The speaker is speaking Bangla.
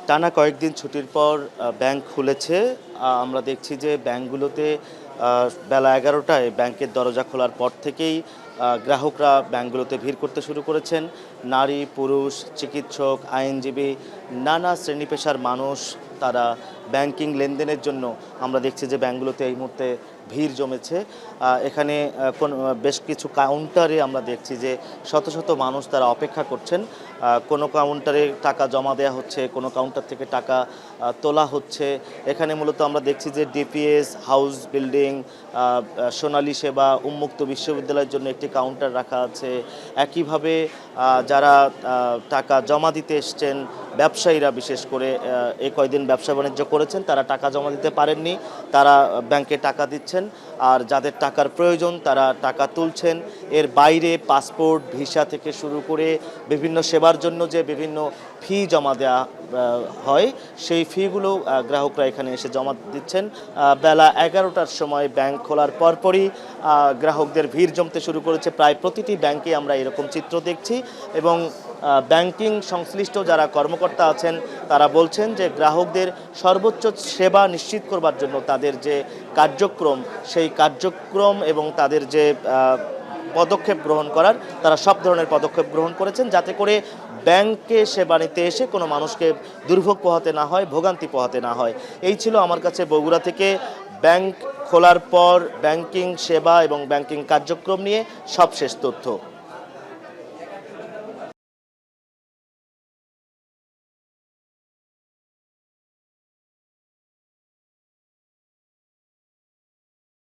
টানা কয়েকদিন ছুটির পর ব্যাংক খুলেছে। আমরা দেখছি যে ব্যাংকগুলোতে বেলা ১১টায় ব্যাংকের দরজা খোলার পর থেকেই গ্রাহকরা ব্যাংকগুলোতে ভিড় করতে শুরু করেছেন। নারী, পুরুষ, চিকিৎসক, আইনজীবী, নানা শ্রেণী পেশার মানুষ তারা ব্যাংকিং লেনদেনের জন্য আমরা দেখছি যে ব্যাংকগুলোতে এই মুহূর্তে ভিড় জমেছে। এখানে বেশ কিছু কাউন্টারে আমরা দেখছি যে শত শত মানুষ তারা অপেক্ষা করছেন। কোনো কাউন্টারে টাকা জমা দেওয়া হচ্ছে, কোনো কাউন্টার থেকে টাকা তোলা হচ্ছে। এখানে মূলত আমরা দেখছি যে ডিপিএস, হাউস বিল্ডিং, সোনালী সেবা, উন্মুক্ত বিশ্ববিদ্যালয়ের জন্য একটি কাউন্টার রাখা আছে। একইভাবে যারা টাকা জমা দিতে এসছেন, ব্যবসায়ীরা বিশেষ করে এই কয়দিন ব্যবসা বাণিজ্য করেছেন, তারা টাকা জমা দিতে পারেননি, তারা ব্যাংকে টাকা দিচ্ছেন। আর যাদের টাকার প্রয়োজন তারা টাকা তুলছেন। এর বাইরে পাসপোর্ট, ভিসা থেকে শুরু করে বিভিন্ন সেবার জন্য যে বিভিন্ন ফি জমা দেওয়া হয়, সেই ফিগুলো গ্রাহকরা এখানে এসে জমা দিচ্ছেন। বেলা ১১টার সময় ব্যাংক খোলার পরপরই গ্রাহকদের ভিড় জমতে শুরু করেছে। প্রায় প্রতিটি ব্যাংকে আমরা এরকম চিত্র দেখছি এবং ব্যাংকিং সংশ্লিষ্ট যারা কর্মকর্তা আছেন তারা বলছেন যে গ্রাহকদের সর্বোচ্চ সেবা নিশ্চিত করবার জন্য তাদের যে কার্যক্রম, সেই কার্যক্রম এবং তাদের যে পদক্ষেপ গ্রহণ করার, তারা সব ধরনের পদক্ষেপ গ্রহণ করেছেন যাতে করে ব্যাংকে সেবা নিতে এসে কোনো মানুষকে দুর্ভোগ পোহাতে না হয়, ভোগান্তি পোহাতে না হয়। এই ছিল আমার কাছে বগুড়া থেকে ব্যাংক খোলার পর ব্যাংকিং সেবা এবং ব্যাংকিং কার্যক্রম নিয়ে সবশেষ তথ্য।